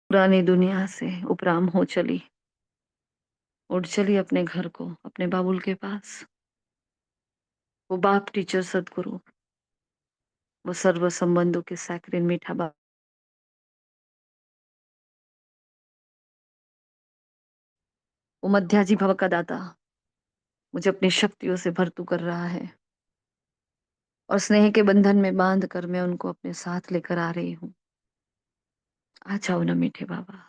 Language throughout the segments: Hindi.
पुरानी दुनिया से उपराम हो चली, उड़ चली अपने घर को, अपने बाबुल के पास। वो बाप, टीचर, सदगुरु, वो सर्व संबंधों के सैक्रेड मीठा बाप, वो मध्याजी भव का दाता मुझे अपनी शक्तियों से भरतू कर रहा है और स्नेह के बंधन में बांध कर मैं उनको अपने साथ लेकर आ रही हूँ। आ जाओ ना मीठे बाबा।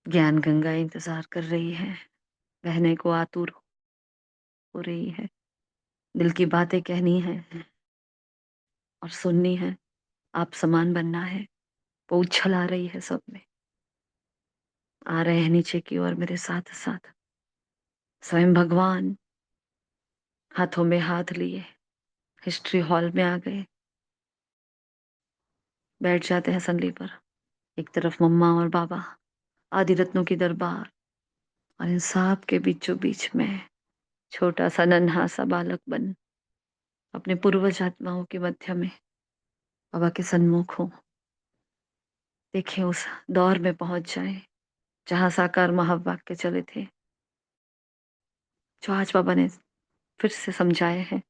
ज्ञान गंगा इंतजार कर रही है, बहने को आतुर हो रही है, दिल की बातें कहनी है और सुननी है। आप समान बनना है। वो उछल आ रही है सब में, आ रहे हैं नीचे की ओर मेरे साथ साथ। स्वयं भगवान हाथों में हाथ लिए हिस्ट्री हॉल में आ गए, बैठ जाते हैं संदली पर। एक तरफ मम्मा और बाबा, आदि रत्नों की दरबार, और इन सब के बीचों बीच में छोटा सा नन्हा सा बालक बन अपने पूर्वज आत्माओं के मध्य में बाबा के सन्मुख हो। देखें उस दौर में पहुंच जाए जहां साकार महावाक्य चले थे, जो आज बाबा ने फिर से समझाए हैं।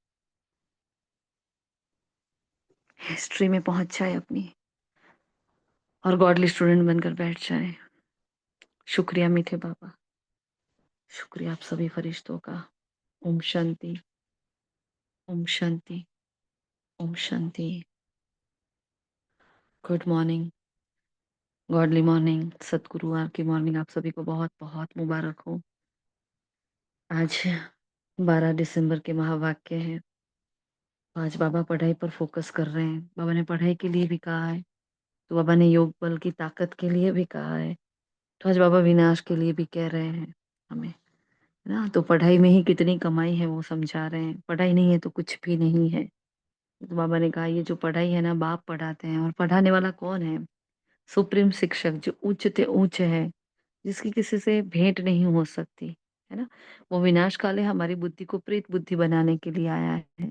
हिस्ट्री में पहुंच जाए अपनी और गॉडली स्टूडेंट बनकर बैठ जाए। शुक्रिया मीठे बाबा, शुक्रिया आप सभी फरिश्तों का। Om Shanti, Om Shanti, Om Shanti. Good morning, godly morning, सतगुरुवार की मॉर्निंग आप सभी को बहुत बहुत मुबारक हो। आज 12 दिसंबर के महावाक्य है। आज बाबा पढ़ाई पर फोकस कर रहे हैं। बाबा ने पढ़ाई के लिए भी कहा है, तो बाबा ने योग बल की ताकत के लिए भी कहा है, तो आज बाबा विनाश के लिए भी कह रहे हैं हमें, है ना। तो पढ़ाई में ही कितनी कमाई है वो समझा रहे हैं। पढ़ाई नहीं है तो कुछ भी नहीं है। तो बाबा ने कहा ये जो पढ़ाई है ना, बाप पढ़ाते हैं। और पढ़ाने वाला कौन है? सुप्रीम शिक्षक, जो उच्च ते उच्च है, जिसकी किसी से भेंट नहीं हो सकती, है ना। वो विनाश काले हमारी बुद्धि को प्रेत बुद्धि बनाने के लिए आया है।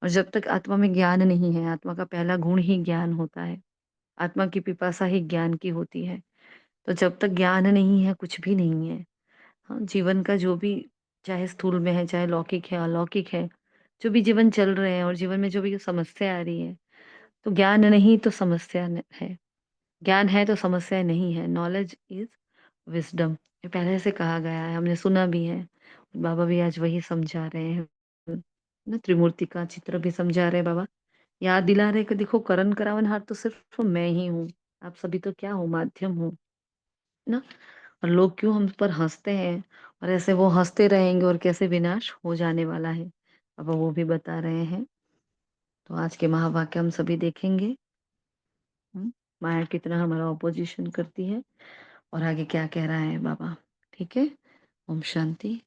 और जब तक आत्मा में ज्ञान नहीं है, आत्मा का पहला गुण ही ज्ञान होता है, आत्मा की पिपासा ही ज्ञान की होती है। तो जब तक ज्ञान नहीं है कुछ भी नहीं है। हाँ, जीवन का जो भी, चाहे स्थूल में है, चाहे लौकिक है, अलौकिक है, जो भी जीवन चल रहे हैं और जीवन में जो भी समस्या आ रही है, तो ज्ञान नहीं तो समस्या है, ज्ञान है तो समस्या नहीं है। नॉलेज इज विजडम, ये पहले से कहा गया है, हमने सुना भी है। बाबा भी आज वही समझा रहे हैं ना। त्रिमूर्ति का चित्र भी समझा रहे हैं बाबा। याद दिला रहे कि देखो, करण करावनहार तो सिर्फ मैं ही हूँ, आप सभी तो क्या हो, माध्यम हो ना। और लोग क्यों हम पर हंसते हैं, और ऐसे वो हंसते रहेंगे और कैसे विनाश हो जाने वाला है, अब वो भी बता रहे हैं। तो आज के महावाक्य हम सभी देखेंगे। माया कितना हमारा ऑपोजिशन करती है और आगे क्या कह रहा है बाबा। ठीक है, ओम शांति।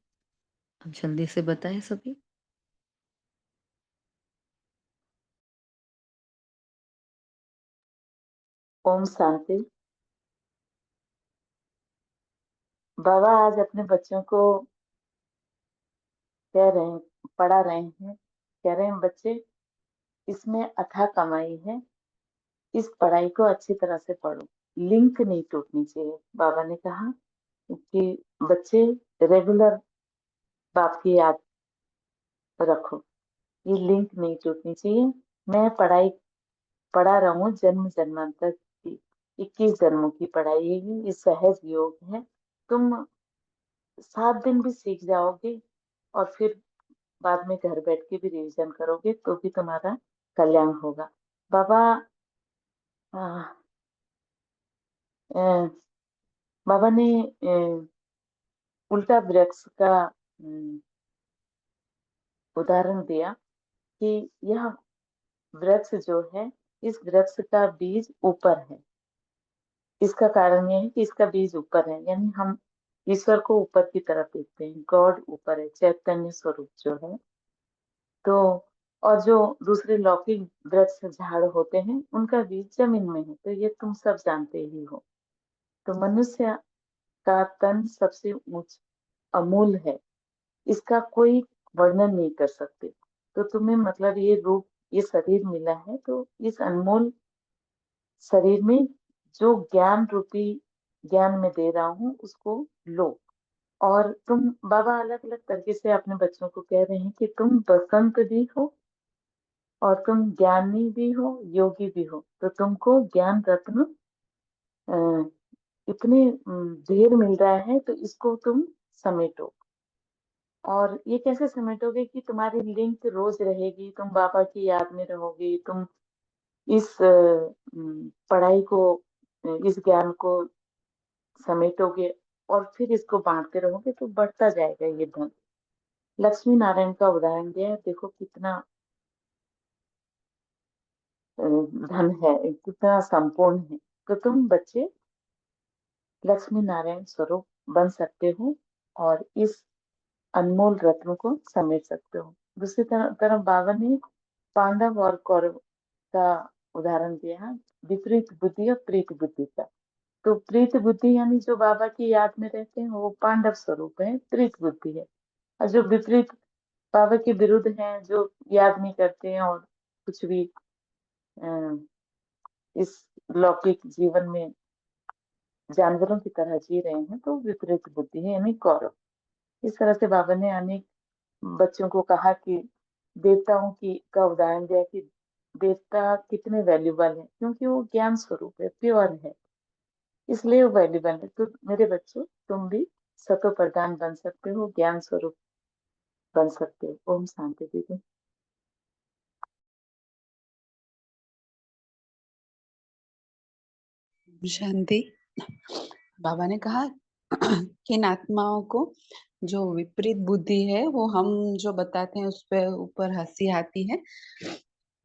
अब जल्दी से बताएं सभी। ओम शांति। बाबा आज अपने बच्चों को कह रहे हैं, पढ़ा रहे हैं, कह रहे हैं बच्चे, इसमें अथाह कमाई है, इस पढ़ाई को अच्छी तरह से पढ़ो, लिंक नहीं टूटनी चाहिए। बाबा ने कहा कि बच्चे रेगुलर बाप की याद रखो, ये लिंक नहीं टूटनी चाहिए। मैं पढ़ाई पढ़ा रहा हूँ जन्म जन्मांतर की, 21 जन्मों की पढ़ाई है ये सहज योग है। तुम 7 दिन भी सीख जाओगे और फिर बाद में घर बैठ के भी रिवीजन करोगे तो भी तुम्हारा कल्याण होगा। बाबा आ, अ, बाबा ने उल्टा वृक्ष का उदाहरण दिया कि यह वृक्ष जो है, इस वृक्ष का बीज ऊपर है। इसका कारण यह है कि इसका बीज ऊपर है, यानी हम ईश्वर को ऊपर की तरफ देखते हैं, गॉड ऊपर है, चैतन्य स्वरूप जो है। तो और जो दूसरे लौकिक वृक्ष झाड़ होते हैं उनका बीज जमीन में है, तो ये तुम सब जानते ही हो। तो मनुष्य का तन सबसे ऊंच अमूल है, इसका कोई वर्णन नहीं कर सकते। तो तुम्हें मतलब ये रूप, ये शरीर मिला है, तो इस अनमोल शरीर में जो ज्ञान रूपी ज्ञान में दे रहा हूँ उसको लो। और तुम, बाबा अलग अलग तरीके से अपने बच्चों को कह रहे हैं कि तुम बसंत भी हो और तुम ज्ञानी भी हो, योगी भी हो, तो तुमको ज्ञान रत्न अ, इतने ढेर मिल रहा है, तो इसको तुम समेटो। और ये कैसे समेटोगे कि तुम्हारी लिंक रोज रहेगी, तुम बाबा की याद में रहोगे, तुम इस पढ़ाई को, इस ज्ञान को समेटोगे और फिर इसको बांटते रहोगे, तो बढ़ता जाएगा ये धन। लक्ष्मी नारायण का उदाहरण दिया है, देखो कितना धन है, कितना संपूर्ण है। तो तुम बच्चे लक्ष्मी नारायण स्वरूप बन सकते हो और इस अनमोल रत्न को समेट सकते हो। दूसरी तरफ बाबा ने पांडव और कौरव का उदाहरण दिया है, विपरीत बुद्धि और प्रीत बुद्धि का। तो प्रीत बुद्धि यानी जो बाबा की याद में रहते हैं वो पांडव स्वरूप है, प्रीत बुद्धि है। और जो विपरीत, बाबा के विरुद्ध हैं, जो याद नहीं करते हैं और कुछ भी अ, इस लौकिक जीवन में जानवरों की तरह जी रहे हैं, तो विपरीत बुद्धि है यानी कौरव। इस तरह से बाबा ने अनेक बच्चों को कहा कि देवताओं की का उदाहरण दिया कि देवता कितने वैल्यूबल है, क्योंकि वो ज्ञान स्वरूप है, प्योर है, इसलिए वो वैल्यूबल है। तो मेरे बच्चों, तुम भी सतो प्रधान बन सकते हो, ज्ञान स्वरूप बन सकते हो। ओम शांति दीदी। शांति। बाबा ने कहा कि इन आत्माओं को जो विपरीत बुद्धि है वो हम जो बताते हैं उस पे ऊपर हंसी आती है।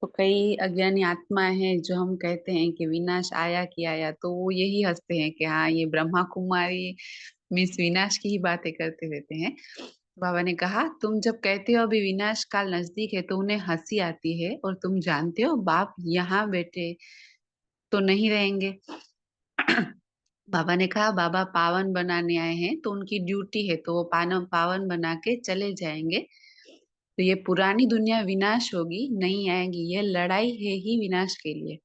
तो कई अज्ञानी आत्माएं हैं जो हम कहते हैं कि विनाश आया कि आया, तो वो यही हंसते हैं कि हाँ ये ब्रह्मा कुमारी मिस विनाश की ही बातें करते रहते हैं। बाबा ने कहा तुम जब कहते हो अभी विनाश काल नजदीक है तो उन्हें हंसी आती है, और तुम जानते हो बाप यहाँ बैठे तो नहीं रहेंगे। बाबा ने कहा बाबा पावन बनाने आए हैं तो उनकी ड्यूटी है, तो वो पावन बना के चले जाएंगे। तो ये पुरानी दुनिया विनाश होगी, नहीं आएगी, ये लड़ाई है ही विनाश के लिए।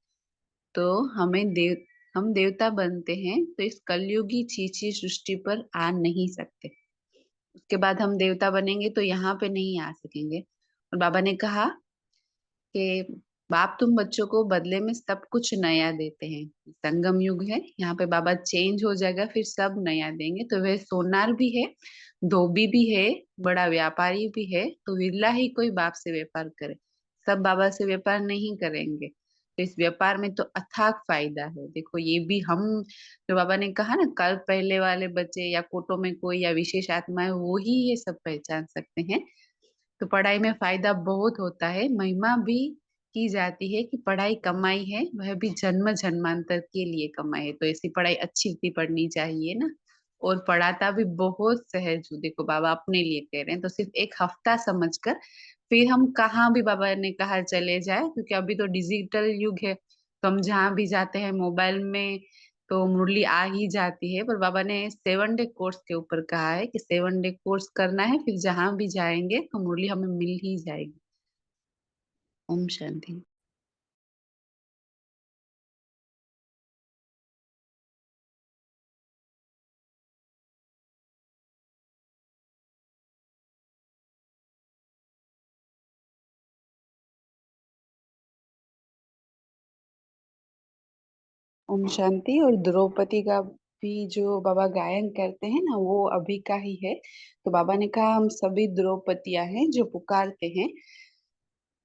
तो हम देवता बनते हैं तो इस कलयुगी चीची सृष्टि पर आ नहीं सकते। उसके बाद हम देवता बनेंगे तो यहाँ पे नहीं आ सकेंगे। और बाबा ने कहा कि बाप तुम बच्चों को बदले में सब कुछ नया देते हैं। संगम युग है, यहाँ पे बाबा चेंज हो जाएगा, फिर सब नया देंगे। तो वह सोनार भी है, धोबी भी है, बड़ा व्यापारी भी है, तो विरला ही कोई बाप से व्यापार करे। सब बाबा से व्यापार नहीं करेंगे। तो इस व्यापार में तो अथाक फायदा है। देखो ये भी हम, जो बाबा ने कहा ना कल पहले वाले बच्चे या कोटों में कोई या विशेष आत्मा है, वो ही ये सब पहचान सकते हैं। तो पढ़ाई में फायदा बहुत होता है, महिमा भी की जाती है कि पढ़ाई कमाई है, वह भी जन्म जन्मांतर के लिए कमाई है। तो ऐसी पढ़ाई अच्छी सी पढ़नी चाहिए ना। और पढ़ाता भी बहुत सहज हूँ, देखो बाबा अपने लिए कह रहे हैं, तो सिर्फ एक हफ्ता समझकर फिर हम कहाँ भी बाबा ने कहा चले जाए, क्योंकि अभी तो डिजिटल युग है, तो हम जहाँ भी जाते हैं मोबाइल में तो मुरली आ ही जाती है। पर बाबा ने 7 डे कोर्स के ऊपर कहा है कि 7 डे कोर्स करना है, फिर जहां भी जाएंगे तो मुरली हमें मिल ही जाएगी। ओम शांति। ओम शांति। और द्रौपदी का भी जो बाबा गायन करते हैं ना वो अभी का ही है। तो बाबा ने कहा हम सभी द्रौपदियां हैं जो पुकारते हैं।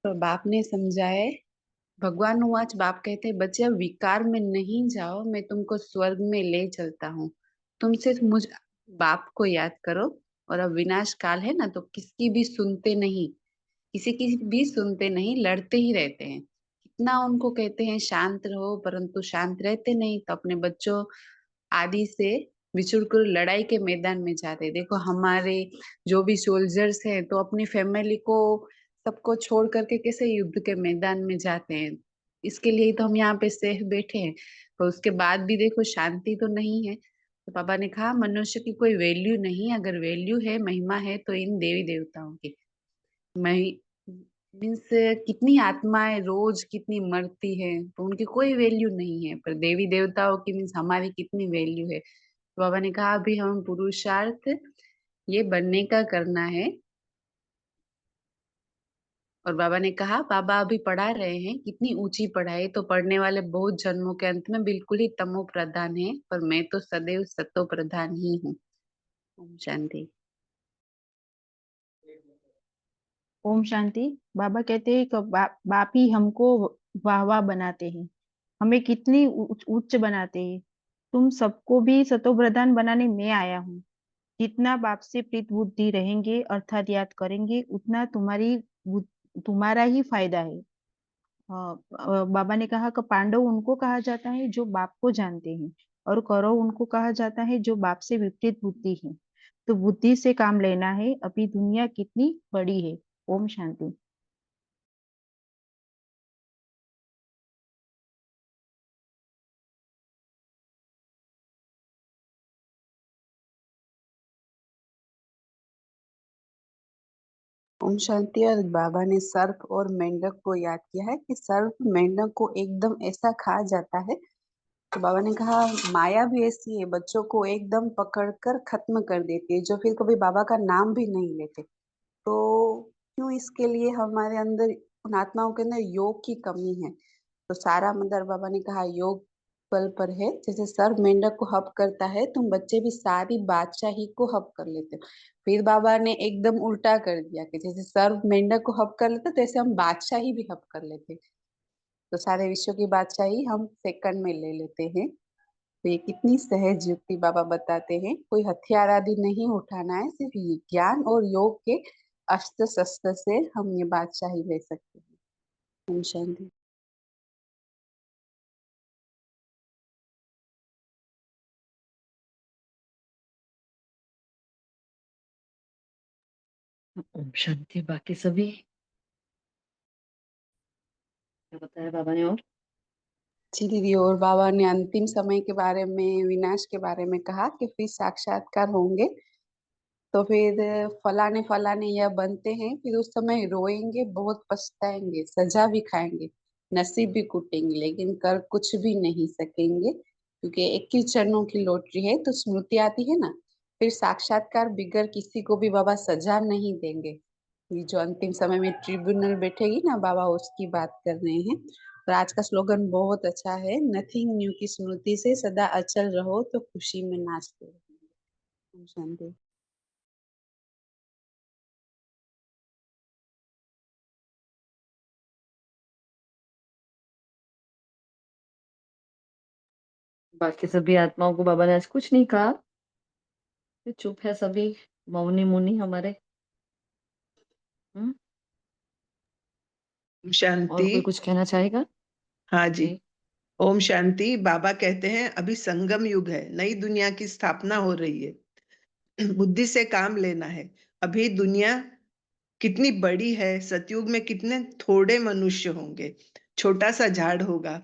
तो बाप ने समझाए, भगवान वाच बाप कहते हैं बच्चे अब विकार में नहीं जाओ, मैं तुमको स्वर्ग में ले चलता हूँ। तुम सिर्फ मुझ बाप को याद करो। और अब विनाश काल है ना, तो किसकी भी सुनते नहीं, किसी की भी सुनते नहीं, लड़ते ही रहते हैं। कितना उनको कहते हैं शांत रहो, परंतु शांत रहते नहीं। तो अपने बच्चों आदि से बिछुड़ कर लड़ाई के मैदान में जाते हैं। देखो हमारे जो भी सोल्जर्स हैं तो अपनी फैमिली को सबको छोड़ करके कैसे युद्ध के मैदान में जाते हैं। इसके लिए ही तो हम यहाँ पे सेफ बैठे हैं। तो उसके बाद भी देखो शांति तो नहीं है। तो पापा ने कहा मनुष्य की कोई वैल्यू नहीं, अगर वैल्यू है महिमा है तो इन देवी देवताओं की। मैं मीन्स कितनी आत्माएं रोज कितनी मरती है, तो उनकी कोई वैल्यू नहीं है, पर देवी देवताओं की मीन्स हमारी कितनी वैल्यू है। तो बाबा ने कहा अभी हम पुरुषार्थ ये बनने का करना है। और बाबा ने कहा बाबा अभी पढ़ा रहे हैं, कितनी ऊंची पढ़ाई, तो पढ़ने वाले बहुत जन्मों के अंत में बिल्कुल ही तमो प्रधान है, पर मैं तो सदैव सतो प्रधान ही हूँ। ओम शांति। ओम शांति। बाबा कहते हैं कि बाप ही हमको वाह वाह बनाते हैं, हमें कितनी उच्च बनाते हैं। तुम सबको भी सतोप्रधान बनाने में आया हूँ। जितना बाप से प्रीत बुद्धि रहेंगे अर्थात याद करेंगे, उतना तुम्हारा ही फायदा है। बाबा ने कहा कि पांडव उनको कहा जाता है जो बाप को जानते हैं, और कौरव उनको कहा जाता है जो बाप से विपरीत बुद्धि है। तो बुद्धि से काम लेना है, अभी दुनिया कितनी बड़ी है। ओम शांति। ओम शांति। और बाबा ने सर्प और मेंढक को याद किया है कि सर्प मेंढक को एकदम ऐसा खा जाता है। तो बाबा ने कहा माया भी ऐसी है, बच्चों को एकदम पकड़कर खत्म कर देती है, जो फिर कभी बाबा का नाम भी नहीं लेते। तो क्यों इसके लिए हमारे अंदर, उन आत्माओं के अंदर योग की कमी है। तो सारा मदर बाबा ने कहा योग बल पर है। जैसे सर्प मेंढक को हप करता है, तुम बच्चे भी सारी बादशाही को हप कर लेते हो। फिर बाबा ने एकदम उल्टा कर दिया कि जैसे सर्प मेंढक को हप कर लेते, तो ऐसे हम बादशाही भी हप कर लेते। तो सारे विश्व की बादशाही हम सेकंड में ले लेते हैं। तो ये कितनी सहज युक्ति बाबा बताते हैं। कोई हथियार आदि नहीं उठाना है, सिर्फ ये ज्ञान और योग के अस्त्र शस्त्र से हम ये बादशाही ले सकते हैं। ओम शांति। ओम शांति। बाकी सभी क्या बताया बाबा ने? और जी दीदी, और बाबा ने अंतिम समय के बारे में, विनाश के बारे में कहा कि फिर साक्षात्कार होंगे, तो फिर फलाने फलाने यह बनते हैं, फिर उस समय रोएंगे, बहुत पछताएंगे, सजा भी खाएंगे, नसीब भी कूटेंगे, लेकिन कर कुछ भी नहीं सकेंगे, क्योंकि 21 चरणों की लॉटरी है। तो स्मृति आती है ना, फिर साक्षात्कार बिगर किसी को भी बाबा सजा नहीं देंगे। ये जो अंतिम समय में ट्रिब्यूनल बैठेगी ना, बाबा उसकी बात कर रहे हैं। और आज का स्लोगन बहुत अच्छा है, नथिंग न्यू की स्मृति से सदा अचल रहो तो खुशी में नाचते रहो। शांति। बाकी सभी आत्माओं को बाबा ने आज कुछ नहीं कहा, चुप है सभी, मौनी मुनि हमारे। हम्म। और शांति। कोई कुछ कहना चाहेगा? हाँ जी। जी। ओम शांति। बाबा कहते हैं अभी संगम युग है, नई दुनिया की स्थापना हो रही है। बुद्धि से काम लेना है। अभी दुनिया कितनी बड़ी है, सतयुग में कितने थोड़े मनुष्य होंगे, छोटा सा झाड़ होगा।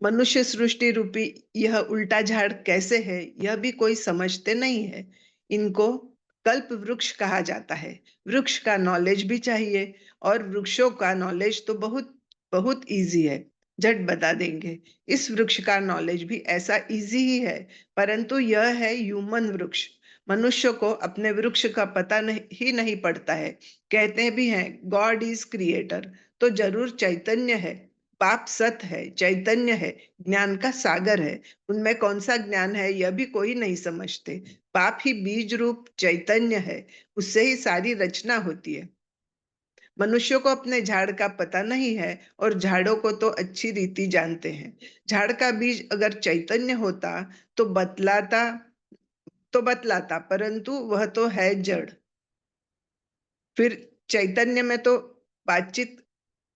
मनुष्य सृष्टि रूपी यह उल्टा झाड़ कैसे है, यह भी कोई समझते नहीं है। इनको कल्प वृक्ष कहा जाता है। वृक्ष का नॉलेज भी चाहिए, और वृक्षों का नॉलेज तो बहुत बहुत इजी है, झट बता देंगे। इस वृक्ष का नॉलेज भी ऐसा इजी ही है, परंतु यह है ह्यूमन वृक्ष। मनुष्य को अपने वृक्ष का पता ही नहीं पड़ता है। कहते भी हैं गॉड इज क्रिएटर, तो जरूर चैतन्य है। पाप सत है, चैतन्य है, ज्ञान का सागर है। उनमें कौन सा ज्ञान है यह भी कोई नहीं समझते। पाप ही बीज रूप चैतन्य है, उससे ही सारी रचना होती है। मनुष्यों को अपने झाड़ का पता नहीं है, और झाड़ों को तो अच्छी रीति जानते हैं। झाड़ का बीज अगर चैतन्य होता तो बतलाता, परंतु वह तो है जड़। फिर चैतन्य में तो बातचीत,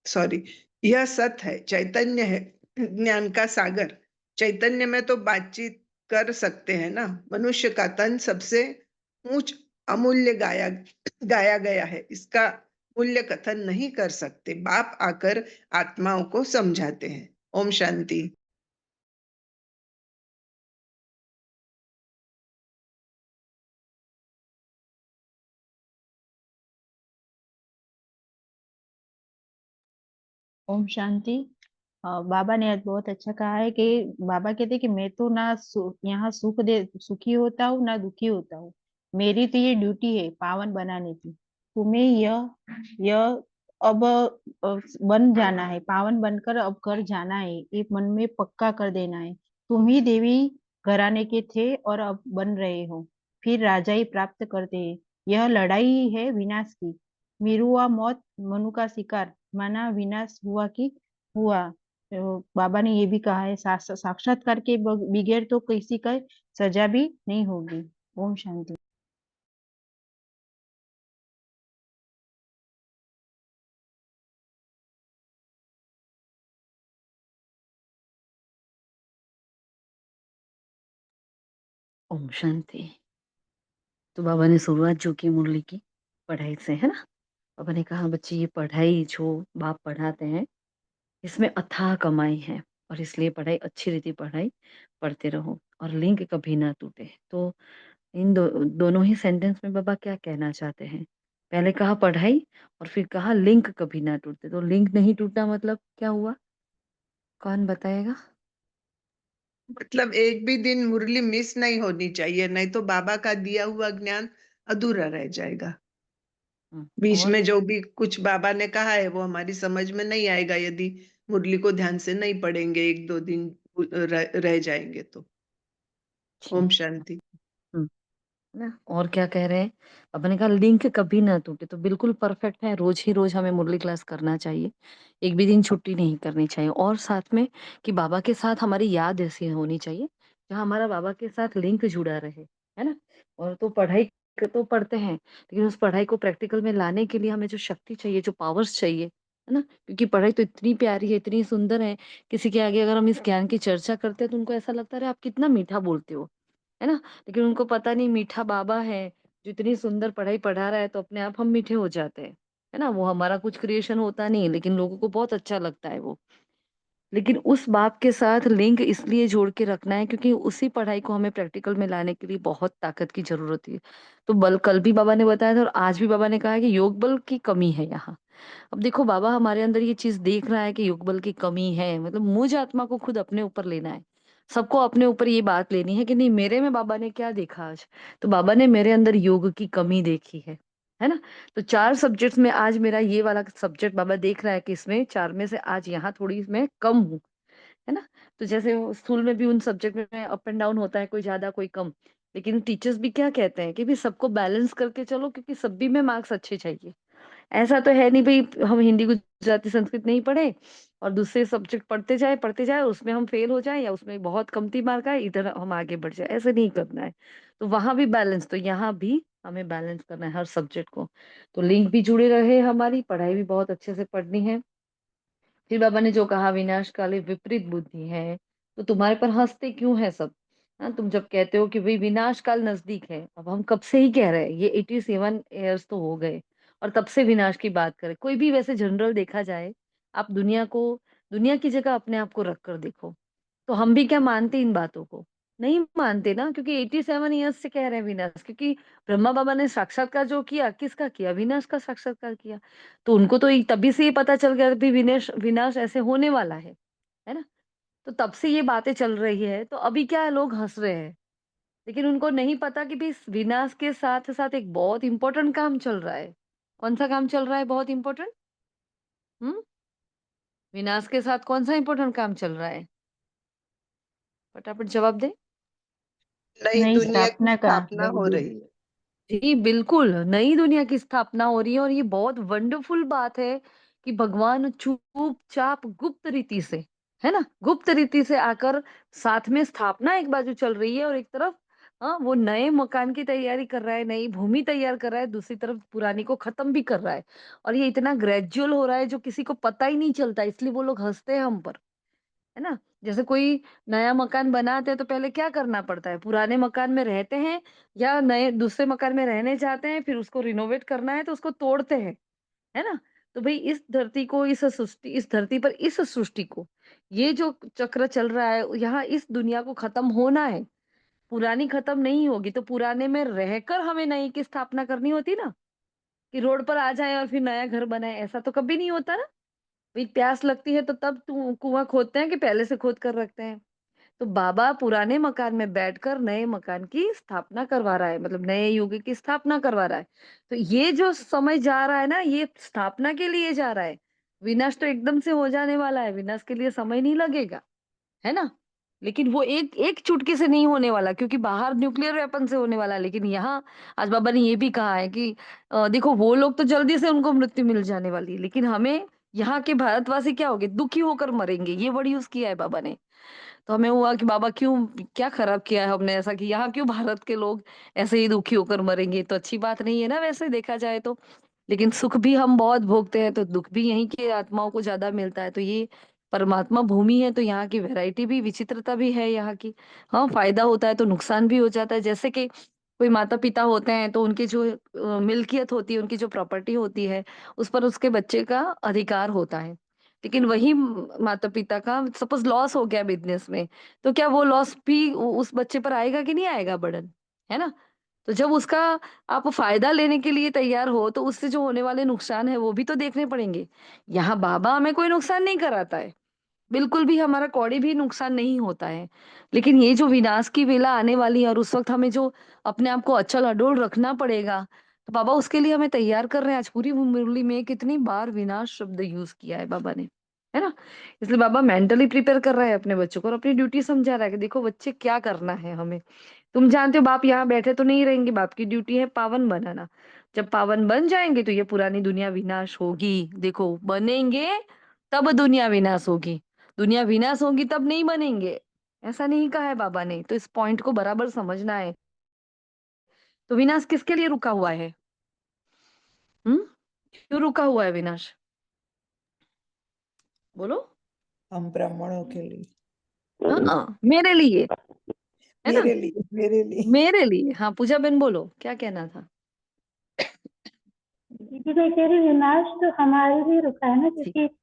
सॉरी, यह सत है, चैतन्य है, ज्ञान का सागर। चैतन्य में तो बातचीत कर सकते हैं ना। मनुष्य का तन सबसे ऊंच अमूल्य गाया गाया गया है, इसका मूल्य कथन नहीं कर सकते। बाप आकर आत्माओं को समझाते हैं। ओम शांति। ओम शांति। बाबा ने आज बहुत अच्छा कहा है कि बाबा कहते हैं कि मैं तो ना यहाँ सुखी होता हूँ ना दुखी होता हूँ। मेरी तो ये ड्यूटी है पावन बनाने की। तुम्हें यह अब बन जाना है, पावन बनकर अब घर जाना है, एक मन में पक्का कर देना है। तुम ही देवी घराने के थे और अब बन रहे हो, फिर राजाई प्राप्त करते हैं। यह लड़ाई है विनाश की। मीरुआ मौत मनु का शिकार, माना विनाश हुआ कि हुआ। तो बाबा ने ये भी कहा है साक्षात्कार के बगैर तो किसी का सजा भी नहीं होगी। ओम शांति। ओम शांति। तो बाबा ने शुरुआत जो की मुरली की पढ़ाई से, है ना। बाबा ने कहा बच्चे ये पढ़ाई जो बाप पढ़ाते हैं इसमें अथाह कमाई है, और इसलिए पढ़ाई अच्छी रीति पढ़ाई पढ़ते रहो और लिंक कभी ना टूटे। तो इन दोनों ही सेंटेंस में बाबा क्या कहना चाहते हैं? पहले कहा पढ़ाई और फिर कहा लिंक कभी ना टूटे। तो लिंक नहीं टूटा मतलब क्या हुआ? कौन बताएगा? मतलब एक भी दिन मुरली मिस नहीं होनी चाहिए, नहीं तो बाबा का दिया हुआ ज्ञान अधूरा रह जाएगा। बीच और में जो भी कुछ बाबा ने कहा है वो हमारी समझ में नहीं आएगा यदि मुरली को ध्यान से नहीं पढ़ेंगे, एक दो दिन रह जाएंगे तो। जी। ओम शांति। हुँ, है ना? और क्या कह रहे हैं? बाबा ने कहा लिंक कभी ना टूटे, तो बिल्कुल परफेक्ट है। रोज़ ही रोज़ हमें मुरली क्लास करना चाहिए। एक भी दिन छुट्टी नहीं करनी चाहिए, और साथ में कि बाबा के साथ हमारी याद ऐसी होनी चाहिए, जहाँ हमारा बाबा के साथ लिंक जुड़ा रहे, है ना? और तो पढ़ाई तो पढ़ते हैं, लेकिन उस पढ़ाई को प्रैक्टिकल में लाने के लिए हमें जो शक्ति चाहिए, जो पावर्स चाहिए, है ना? क्योंकि पढ़ाई तो इतनी प्यारी है, इतनी सुंदर है, किसी के आगे अगर हम इस ज्ञान की चर्चा करते हैं, तो उनको ऐसा लगता है, अरे! आप कितना मीठा बोलते हो, है ना? लेकिन उनको पता नहीं मीठा बाबा है, जो इतनी सुंदर पढ़ाई पढ़ा रहा है, तो अपने आप हम मीठे हो जाते हैं, है ना? वो हमारा कुछ क्रिएशन होता नहीं है, लेकिन लोगों को बहुत अच्छा लगता है वो। लेकिन उस बाप के साथ लिंक इसलिए जोड़ के रखना है क्योंकि उसी पढ़ाई को हमें प्रैक्टिकल में लाने के लिए बहुत ताकत की ज़रूरत है। तो बल कल भी बाबा ने बताया था और आज भी बाबा ने कहा है कि योग बल की कमी है यहाँ। अब देखो बाबा हमारे अंदर ये चीज़ देख रहा है कि योग बल की कमी है, मतलब मुझ आत्मा को खुद अपने ऊपर लेना है। सबको अपने ऊपर ये बात लेनी है कि नहीं मेरे में बाबा ने क्या देखा आज? तो बाबा ने मेरे अंदर योग की कमी देखी है ना? तो 4 सब्जेक्ट्स में आज मेरा ये वाला सब्जेक्ट बाबा देख रहा है कि इसमें 4 में से आज यहाँ थोड़ी मैं कम हूँ, है ना? तो जैसे वो स्कूल में भी उन सब्जेक्ट में अप एंड डाउन होता है, कोई ज़्यादा कोई कम। लेकिन टीचर्स भी क्या कहते हैं कि भई सबको बैलेंस करके चलो क्योंकि सभी में मार्क्स अच्छे चाहिए। ऐसा तो है नहीं भई हम हिंदी, गुजराती, संस्कृत नहीं पढ़े और दूसरे सब्जेक्ट पढ़ते जाएँ, उसमें हम फेल हो जाएँ या उसमें बहुत कमती मार्क आए, इधर हम आगे बढ़ जाएँ, ऐसे नहीं करना है। तो वहाँ भी बैलेंस, तो यहाँ भी हमें बैलेंस करना है हर सब्जेक्ट को। तो लिंक भी जुड़े रहे हमारी, पढ़ाई भी बहुत अच्छे से पढ़नी है। फिर बाबा ने जो कहा विनाशकाले विपरीत बुद्धि है, तो तुम्हारे पर हँसते क्यों हैं सब? हाँ, तुम जब कहते हो कि भई विनाश काल नज़दीक है, अब हम कब से ही कह रहे हैं, ये 87 ईयर्स तो हो गए और तब से विनाश की बात करें। कोई भी वैसे जनरल देखा जाए, आप दुनिया की जगह अपने आप को रख कर देखो, तो हम भी क्या मानते इन बातों को? नहीं मानते ना, क्योंकि 87 ईयर्स से कह रहे हैं विनाश, क्योंकि ब्रह्मा बाबा ने साक्षात्कार जो किया, किसका किया? विनाश का साक्षात्कार किया। तो उनको तो तभी से ये पता चल गया भी विनेश विनाश ऐसे होने वाला है ना? तो तब से ये बातें चल रही है, तो अभी क्या है लोग हँस रहे हैं। लेकिन उनको नहीं पता कि भी इस विनाश के साथ-साथ एक बहुत इम्पोर्टेंट काम चल रहा है। कौन-सा काम चल रहा है बहुत इम्पोर्टेंट? हुँ? विनाश के साथ कौन-सा इम्पोर्टेंट काम चल रहा है? फटाफट जवाब दें। नई नई दुनिया की स्थापना का। स्थापना हो रही है। जी, बिल्कुल, नई दुनिया की स्थापना हो रही है और ये बहुत वंडरफुल बात है कि भगवान चुपचाप गुप्त रीति से, है ना? गुप्त रीति से आकर साथ में स्थापना एक बाजू चल रही है और एक तरफ वो नए मकान की तैयारी कर रहा है, नई भूमि तैयार कर रहा है, दूसरी तरफ पुरानी को खत्म भी कर रहा है। और ये इतना ग्रेजुअल हो रहा है जो किसी को पता ही नहीं चलता, इसलिए वो लोग हँसते हैं हम पर। है ना? जैसे कोई नया मकान बनाते हैं तो पहले क्या करना पड़ता है? पुराने मकान में रहते हैं या नए दूसरे मकान में रहने जाते हैं, फिर उसको रिनोवेट करना है तो उसको तोड़ते हैं, है ना? तो भई इस धरती को इस धरती पर इस सृष्टि को, ये जो चक्र चल रहा है, यहाँ इस दुनिया को खत्म होना है, पुरानी खत्म नहीं होगी, तो पुराने में रहकर हमें नई की स्थापना करनी होती ना, कि रोड पर आ जाएँ और फिर नया घर बनाएँ, ऐसा तो कभी नहीं होता ना? भाई प्यास लगती है तो तब कुआं खोदते हैं कि पहले से खोद कर रखते हैं। तो बाबा पुराने मकान में बैठकर नए मकान की स्थापना करवा रहा है, मतलब नए युग की स्थापना करवा रहा है। तो ये जो समय जा रहा है ना, ये स्थापना के लिए जा रहा है। विनाश तो एकदम से हो जाने वाला है, विनाश के लिए समय नहीं लगेगा, है ना? लेकिन वो एक एक चुटकी से नहीं होने वाला, क्योंकि बाहर न्यूक्लियर वेपन से होने वाला है। लेकिन यहाँ आज बाबा ने ये भी कहा है कि देखो वो लोग तो जल्दी से उनको मृत्यु मिल जाने वाली है, लेकिन हमें यहाँ के भारतवासी क्या हो गए, दुखी होकर मरेंगे। ये वर्ड यूज किया है बाबा ने। तो हमें हुआ कि बाबा क्यों, क्या खराब किया है हमने ऐसा कि यहाँ क्यों भारत के लोग ऐसे ही दुखी होकर मरेंगे? तो अच्छी बात नहीं है ना वैसे देखा जाए तो। लेकिन सुख भी हम बहुत भोगते हैं, तो दुख भी यहीं के आत्माओं को ज्यादा मिलता है। तो ये परमात्मा भूमि है, तो यहाँ की वैरायटी भी, विचित्रता भी है यहाँ की। हाँ, फायदा होता है तो नुकसान भी हो जाता है। जैसे कि कोई माता पिता होते हैं तो उनकी जो मिल्कियत होती है, उनकी जो प्रॉपर्टी होती है, उस पर उसके बच्चे का अधिकार होता है। लेकिन वही माता पिता का सपोज लॉस हो गया बिजनेस में, तो क्या वो लॉस भी उस बच्चे पर आएगा कि नहीं आएगा बर्डन, है ना? तो जब उसका आप फायदा लेने के लिए तैयार हो, तो उससे जो होने वाले नुकसान है वो भी तो देखने पड़ेंगे। यहाँ बाबा हमें कोई नुकसान नहीं कराता है, बिल्कुल भी हमारा कौड़ी भी नुकसान नहीं होता है। लेकिन ये जो विनाश की वेला आने वाली है और उस वक्त हमें जो अपने आप को अचल अडोल रखना पड़ेगा, तो बाबा उसके लिए हमें तैयार कर रहे हैं। आज पूरी मुरली में कितनी बार विनाश शब्द यूज किया है बाबा ने, है ना? इसलिए बाबा मेंटली प्रिपेयर कर रहा है अपने बच्चों को और अपनी ड्यूटी समझा रहा है कि देखो बच्चे क्या करना है हमें। तुम जानते हो बाप यहाँ बैठे तो नहीं रहेंगे, बाप की ड्यूटी है पावन बनाना। जब पावन बन जाएंगे तो ये पुरानी दुनिया विनाश होगी। देखो बनेंगे तब दुनिया विनाश होगी, दुनिया विनाश होगी तब नहीं बनेंगे। ऐसा नहीं कहा है बाबा ने, तो इस पॉइंट को बराबर समझना है। तो विनाश किसके लिए रुका हुआ है? हम्म, क्यों रुका हुआ है विनाश? बोलो। हम ब्राह्मणों के लिए, हाँ, मेरे लिए, है ना? मेरे लिए, मेरे लिए। मेरे लिए। हाँ पूजा बेन बोलो, क्या कहना था? दीदी मैं कह रही विनाश तो हमारे लिए रुका है ना, जी। क्योंकि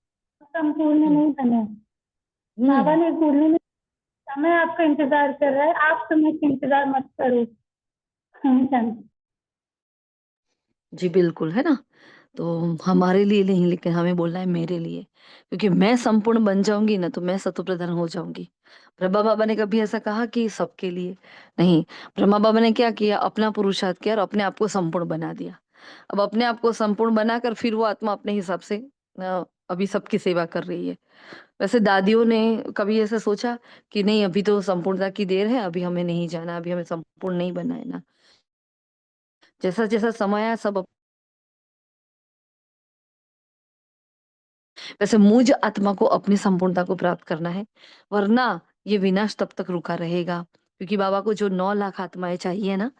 संपूर्ण हम्म नहीं बने। बाबा हम्म, ने बोलने में समय आपका इंतजार कर रहा है, आप समय का इंतजार मत करो। हम जानते। जी बिल्कुल, है ना? तो हमारे लिए नहीं, लेकिन हमें बोलना है मेरे लिए, क्योंकि मैं संपूर्ण बन जाऊंगी ना तो मैं सतोप्रधान हो जाऊंगी। ब्रह्मा बाबा ने कभी ऐसा कहा कि सबके लिए नहीं। ब्रह्मा बाबा ने क्या किया, अपना पुरुषार्थ किया और अपने आप को संपूर्ण बना दिया। अब अपने आप को संपूर्ण बनाकर फिर वो आत्मा अपने हिसाब से अभी सबकी सेवा कर रही है। वैसे दादियों ने कभी ऐसा सोचा कि नहीं अभी तो संपूर्णता की देर है, अभी हमें नहीं जाना, अभी हमें संपूर्ण नहीं बनना है ना? जैसा जैसा समय आया सब। वैसे मुझ आत्मा को अपनी संपूर्णता को प्राप्त करना है, वरना ये विनाश तब तक रुका रहेगा। क्योंकि बाबा को जो 9 लाख आत्माएं चाहिए ना,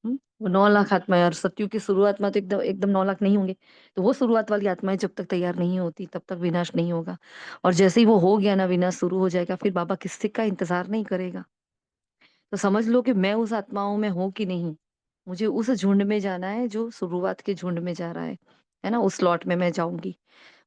वो 9 लाख आत्माएं, और सत्युग की शुरुआत में तो एकदम एकदम 9 लाख नहीं होंगे। तो वो शुरुआत वाली आत्माएं जब तक तैयार नहीं होती तब तक विनाश नहीं होगा। और जैसे ही वो हो गया ना, विनाश शुरू हो जाएगा, फिर बाबा किसी का इंतजार नहीं करेगा। तो समझ लो कि मैं उस आत्माओं में हूं कि नहीं, मुझे उस झुंड में जाना है जो शुरुआत के झुंड में जा रहा है ना? उस लॉट में मैं जाऊंगी।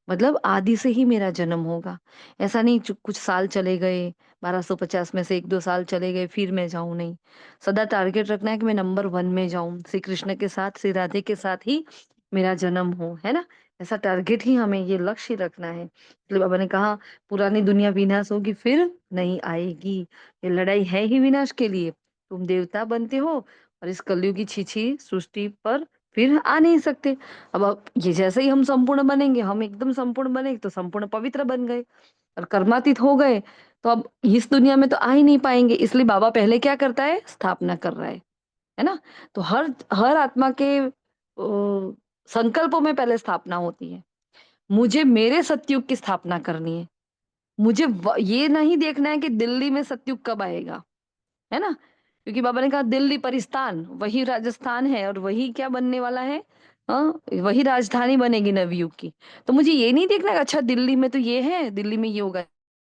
मतलब आदि से ही मेरा जन्म होगा। ऐसा नहीं कुछ साल चले गए, 1250 में से 1-2 साल चले गए फिर मैं जाऊं, नहीं। सदा टारगेट रखना है कि मैं नंबर 1 में जाऊं, श्री कृष्ण के साथ, श्री राधे के साथ ही मेरा जन्म हो, है ना? ऐसा टारगेट ही हमें, ये लक्ष्य ही रखना है। इसलिए बाबा ने कहा पुरानी दुनिया विनाश होगी फिर नहीं आएगी। ये लड़ाई है ही विनाश के लिए। तुम देवता बनते हो और इस कलयुगी छीछी सृष्टि पर फिर आ नहीं सकते। अब ये जैसे ही हम संपूर्ण बनेंगे, हम एकदम संपूर्ण बनेंगे तो संपूर्ण पवित्र बन गए और कर्मातीत हो गए, तो अब इस दुनिया में तो आ ही नहीं पाएंगे। इसलिए बाबा पहले क्या करता है, स्थापना कर रहा है ना? तो हर हर आत्मा के संकल्पों में पहले स्थापना होती है। मुझे मेरे सतयुग की स्थापना करनी है। मुझे ये नहीं देखना है कि दिल्ली में सतयुग कब आएगा, है ना? क्योंकि बाबा ने कहा दिल्ली परिस्तान वही राजस्थान है और वही क्या बनने वाला है, हाँ वही राजधानी बनेगी नवयुग की। तो मुझे ये नहीं देखना कि अच्छा दिल्ली में तो ये है, दिल्ली में ये होगा,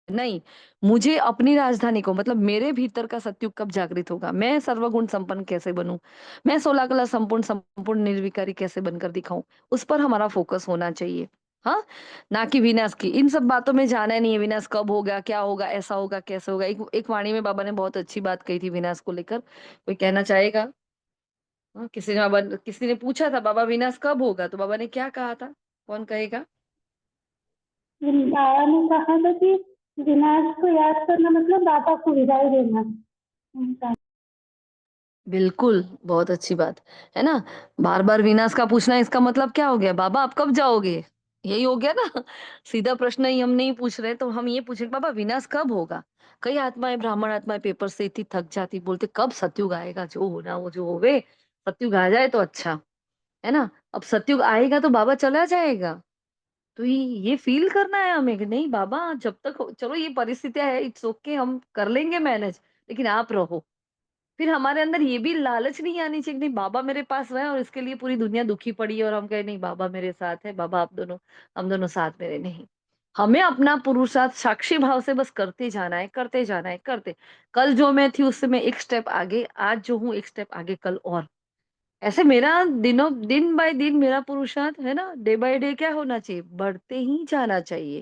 नहीं। मुझे अपनी राजधानी को, मतलब मेरे भीतर का सत्युग कब जागृत होगा, मैं सर्वगुण संपन्न कैसे बनूं, मैं 16 कला संपूर्ण संपूर्ण निर्विकारी कैसे बनकर दिखाऊं, उस पर हमारा फोकस होना चाहिए। हाँ, ना कि विनाश की। इन सब बातों में जाना नहीं है, विनाश कब होगा, क्या होगा, ऐसा होगा, कैसे होगा। एक वाणी में बाबा ने बहुत अच्छी बात कही थी विनाश को लेकर, कोई कहना चाहेगा? हाँ, किसी ने पूछा था बाबा विनाश कब होगा, तो बाबा ने क्या कहा था, कौन कहेगा? बाबा ने कहा था कि विनाश को याद करना मतलब बाबा को विदाई देना। ओम शांति। बिल्कुल, बहुत अच्छी बात, है ना? बार-बार विनाश का पूछना इसका मतलब क्या हो गया? बाबा आप कब जाओगे? यही हो गया ना? सीधा प्रश्न ही हम नहीं पूछ रहे, तो हम ये पूछे बाबा विनाश कब होगा? कई आत्माएँ, ब्राह्मण आत्माएँ पेपर से इतनी थक जाती, बोलते कब सतयुग आएगा? जो होना वो जो होवे, सतयुग आ जाए तो अच्छा, है ना? अब सतयुग आएगा तो बाबा चला जाएगा। तो ये फ़ील करना है हमें कि नहीं बाबा जब तक चलो ये परिस्थितियाँ है, इट्स ओके हम कर लेंगे मैनेज, लेकिन आप रहो। फिर हमारे अंदर ये भी लालच नहीं आनी चाहिए कि नहीं बाबा मेरे पास रहे और इसके लिए पूरी दुनिया दुखी पड़ी है और हम कहें नहीं बाबा मेरे साथ है, बाबा आप दोनों हम दोनों साथ मेरे नहीं। हमें अपना पुरुषार्थ साक्षी भाव से बस करते जाना है, करते जाना है, करते। कल जो मैं थी उससे मैं एक स्टेप आगे, आज जो हूँ एक स्टेप आगे कल और। ऐसे मेरा दिन बाय दिन मेरा पुरुषार्थ है ना, डे बाय डे क्या होना चाहिए? बढ़ते ही जाना चाहिए,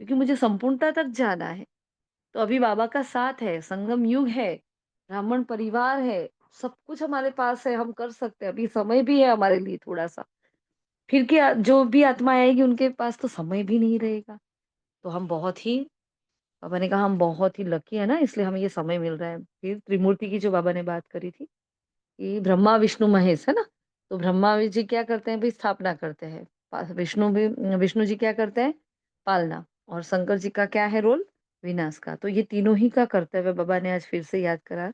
क्योंकि मुझे संपूर्णता तक जाना है। तो अभी बाबा का साथ है, संगम युग है, ब्राह्मण परिवार है, सब कुछ हमारे पास है, हम कर सकते हैं। अभी समय भी है हमारे लिए थोड़ा-सा। फिर क्या जो भी आत्माएँ आएगी उनके पास तो समय भी नहीं रहेगा। तो हम बहुत ही बाबा ने कहा हम बहुत ही लकी है ना इसलिए हमें ये समय मिल रहा है। फिर त्रिमूर्ति की जो बाबा ने बात करी थी, कि ब्रह्मा, विष्णु, महेश है ना? तो ब्रह्मा जी क्या करते हैं भई स्थापना करते हैं। विष्णु जी क्या करते हैं? पालना और शंकर जी का क्या है रोल? विनाश का। तो ये तीनों ही का कर्तव्य बाबा ने आज फिर से याद करा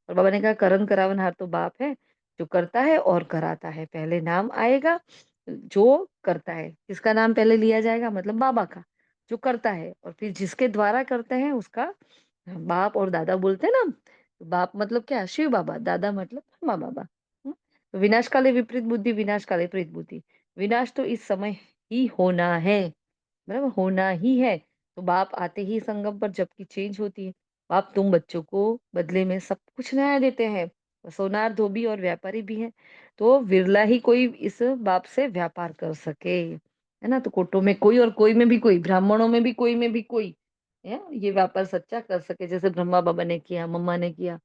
और बाबा ने कहा करन करावनहार तो बाप है, जो करता है और कराता है। पहले नाम आएगा जो करता है। किसका नाम पहले लिया जाएगा? मतलब बाबा का, जो करता है और फिर जिसके द्वारा करते हैं उसका बाप और दादा बोलते हैं ना, बाप मतलब क्या? शिव बाबा, दादा मतलब ब्रह्मा बाबा। हुँ? तो विनाश काले विपरीत बुद्धि, विनाश काले प्रेत बुद्धि। विनाश तो इस समय ही होना है। बराबर होना ही है। तो बाप आते ही संगम पर जबकि चेंज होती है। बाप तुम बच्चों को बदले में सब कुछ नया देते हैं। सोनार धोबी और व्यापारी भी हैं। तो विरला ही कोई इस बाप से व्यापार कर सके। है ना? तो कोटों में कोई और कोई में भी कोई, ब्राह्मणों में भी कोई में भी कोई, है ये व्यापार सच्चा कर सके जैसे ब्रह्मा बाबा ने किया, मम्मा ने किया।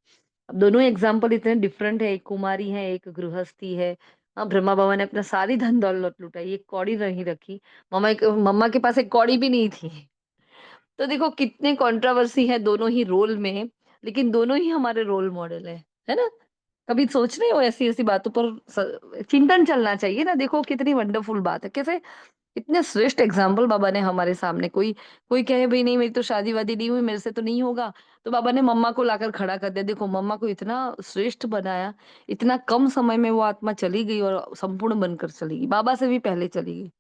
अब दोनों एग्जाम्पल इतने डिफरेंट है, एक कुमारी है, एक गृहस्थी है। हाँ, ब्रह्मा बाबा ने अपना सारी धन दौलत लुटाई, एक कौड़ी नहीं रखी। मम्मा के पास एक कौड़ी भी नहीं थी। तो देखो कितने कंट्रोवर्सी है दोनों ही रोल में, लेकिन दोनों ही हमारे रोल मॉडल है ना? कभी सोच रहे हो ऐसी-ऐसी बातों पर चिंतन चलना चाहिए ना, देखो कितनी वंडरफुल बात है। कैसे इतने श्रेष्ठ एग्जाम्पल बाबा ने हमारे सामने कोई कोई कहे भई नहीं मेरी तो शादी-वादी नहीं हुई, मेरे से तो नहीं होगा। तो बाबा ने मम्मा को लाकर खड़ा कर दिया। देखो मम्मा को इतना श्रेष्ठ बनाया, इतना कम समय में वो आत्मा चली गई और संपूर्ण बनकर चली गई। बाबा से भी पहले चली गई।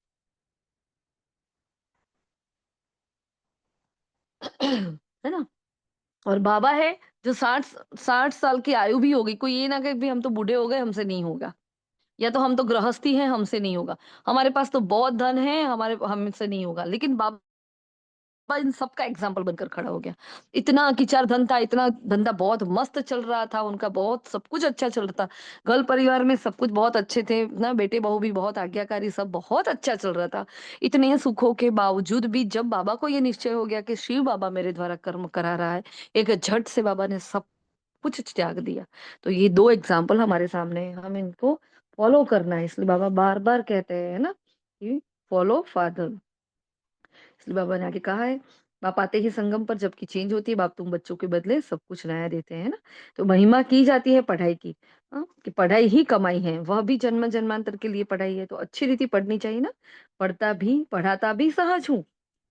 है ना? और बाबा है जो 60 साल की आयु भी हो गई। कोई ये ना कहे भई हम तो बूढ़े हो गए, हमसे नहीं होगा। या तो हम तो गृहस्थी हैं, हमसे नहीं होगा। हमारे पास तो बहुत धन है, हमारे हमसे नहीं होगा। लेकिन बाबा इन सबका एग्जाम्पल बनकर खड़ा हो गया। इतना किचार धन था, इतना धंधा बहुत मस्त चल रहा था, उनका बहुत सब कुछ अच्छा चल रहा था। घर परिवार में सब कुछ बहुत अच्छे थे, ना बेटे-बहू भी बहुत आज्ञाकारी, सब बहुत अच्छा चल रहा था। इतने सुखों के बावजूद भी जब बाबा को ये निश्चय हो गया कि शिव बाबा मेरे द्वारा कर्म करा रहा है, एक झट से बाबा ने सब कुछ त्याग दिया। तो ये 2 एग्जाम्पल हमारे सामने हैं, हमें इनको फॉलो करना है। इसलिए बाबा बार-बार कहते हैं, है ना? कि फॉलो फादर। इसलिए बाबा ने आगे कहा है, बाप आते ही संगम पर जबकि चेंज होती है, बाप तुम बच्चों के बदले सब कुछ नया देते हैं, है ना? तो महिमा की जाती है पढ़ाई की, कि पढ़ाई ही कमाई है, वह भी जन्म-जन्मांतर के लिए पढ़ाई है, तो अच्छी रीति पढ़नी चाहिए ना? पढ़ाता भी सहज हूँ,